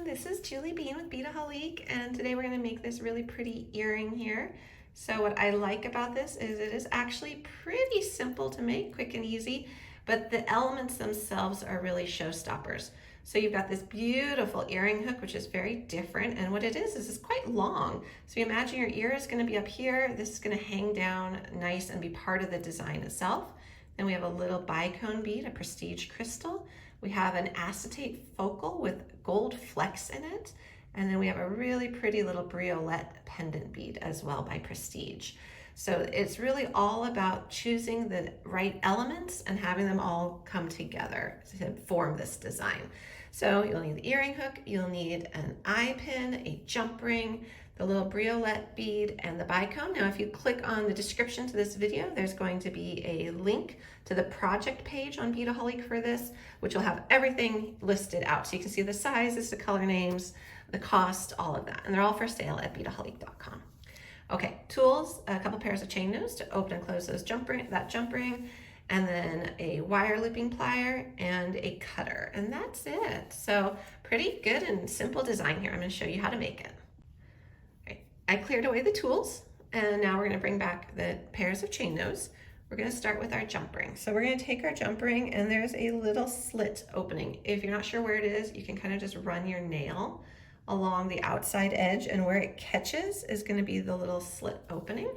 this is Julie Bean with Beadaholique, and today we're going to make this really pretty earring here. So what I like about this is it is actually pretty simple to make, quick and easy, but the elements themselves are really showstoppers. So you've got this beautiful earring hook, which is very different, and what it is it's quite long. So you imagine your ear is going to be up here, this is going to hang down nice and be part of the design itself. Then we have a little bicone bead, a prestige crystal. We have an acetate focal with gold flecks in it. And then we have a really pretty little briolette pendant bead as well by Prestige. So it's really all about choosing the right elements and having them all come together to form this design. So you'll need the earring hook, you'll need an eye pin, a jump ring, the little briolette bead, and the bicone. Now, if you click on the description to this video, there's going to be a link to the project page on Beadaholique for this, which will have everything listed out. So you can see the sizes, the color names, the cost, all of that. And they're all for sale at beadaholique.com. Okay, tools, a couple pairs of chain nose to open and close that jump ring, and then a wire looping plier and a cutter. And that's it. So pretty good and simple design here. I'm going to show you how to make it. I cleared away the tools, and now we're going to bring back the pairs of chain nose. We're going to start with our jump ring. So we're going to take our jump ring, and there's a little slit opening. If you're not sure where it is, you can kind of just run your nail along the outside edge, and where it catches is going to be the little slit opening.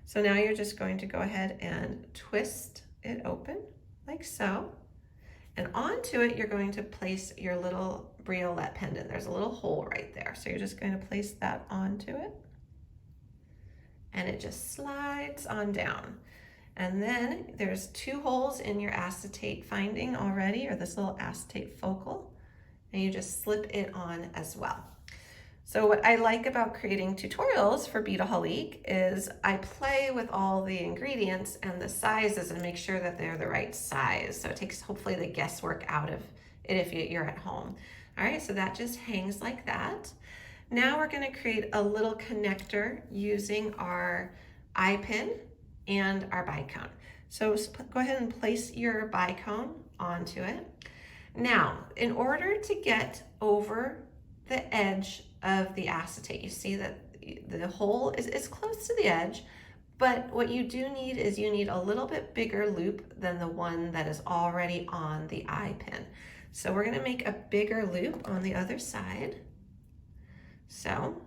So now you're just going to go ahead and twist it open like so. And onto it, you're going to place your little briolette pendant. There's a little hole right there. So you're just going to place that onto it. And it just slides on down. And then there's two holes in your acetate finding already, or this little acetate focal, and you just slip it on as well. So what I like about creating tutorials for Beadaholique is I play with all the ingredients and the sizes and make sure that they're the right size. So it takes hopefully the guesswork out of it if you're at home. All right, so that just hangs like that. Now we're going to create a little connector using our eye pin and our bicone. So go ahead and place your bicone onto it. Now, in order to get over the edge of the acetate, you see that the hole is close to the edge, but what you do need is you need a little bit bigger loop than the one that is already on the eye pin. So we're going to make a bigger loop on the other side. So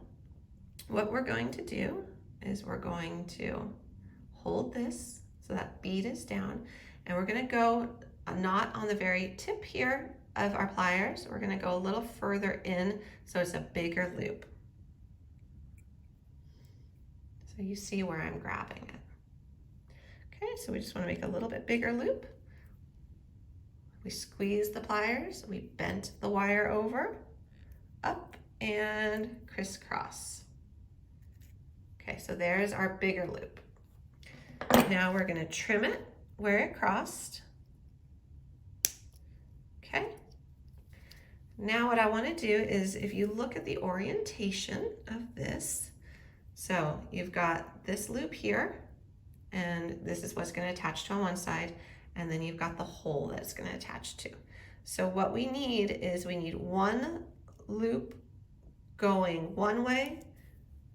what we're going to do is we're going to hold this so that bead is down, and we're going to go a knot on the very tip here of our pliers. We're going to go a little further in so it's a bigger loop. So you see where I'm grabbing it. Okay, so we just want to make a little bit bigger loop. We squeeze the pliers, we bent the wire over, up, and crisscross. Okay, so there's our bigger loop. Now we're going to trim it where it crossed. Okay. Now what I want to do is, if you look at the orientation of this, so you've got this loop here, and this is what's going to attach to on one side, and then you've got the hole that's going to attach to. So what we need is we need one loop going one way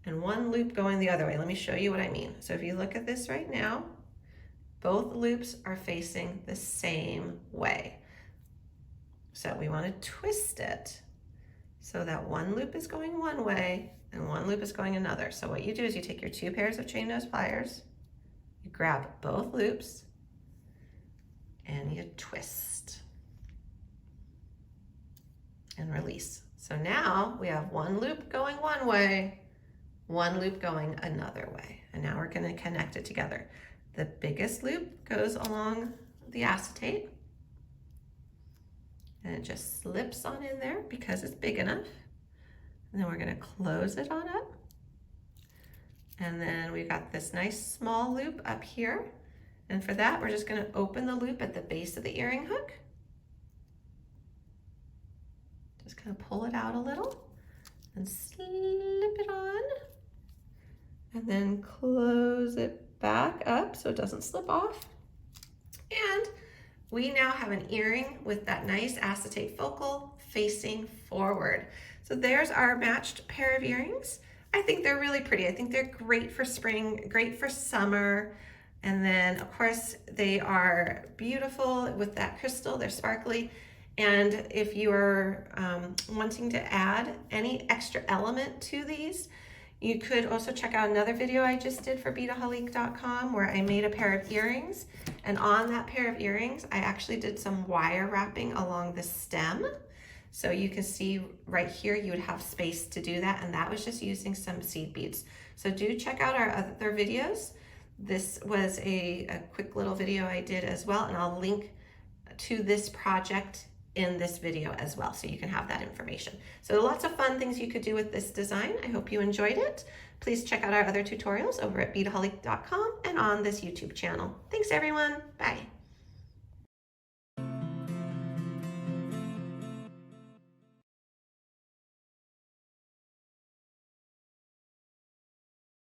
and one loop going the other way. Let me show you what I mean. So if you look at this right now, both loops are facing the same way. So we want to twist it so that one loop is going one way and one loop is going another. So what you do is you take your two pairs of chain nose pliers, you grab both loops, and you twist and release. So now we have one loop going one way, one loop going another way. And now we're going to connect it together. The biggest loop goes along the acetate, and it just slips on in there because it's big enough. And then we're going to close it on up. And then we've got this nice small loop up here. And for that, we're just going to open the loop at the base of the earring hook. Just kind of pull it out a little and slip it on. And then close it back up so it doesn't slip off. And we now have an earring with that nice acetate focal, facing forward. So there's our matched pair of earrings. I think they're really pretty. I think they're great for spring, great for summer. And then of course they are beautiful with that crystal, they're sparkly. And if you are wanting to add any extra element to these, you could also check out another video I just did for beadaholique.com where I made a pair of earrings. And on that pair of earrings, I actually did some wire wrapping along the stem. So you can see right here, you would have space to do that. And that was just using some seed beads. So do check out our other videos. This was a quick little video I did as well. And I'll link to this project in this video as well, so you can have that information. So lots of fun things you could do with this design. I hope you enjoyed it. Please check out our other tutorials over at beadaholique.com and on this YouTube channel. Thanks everyone, bye.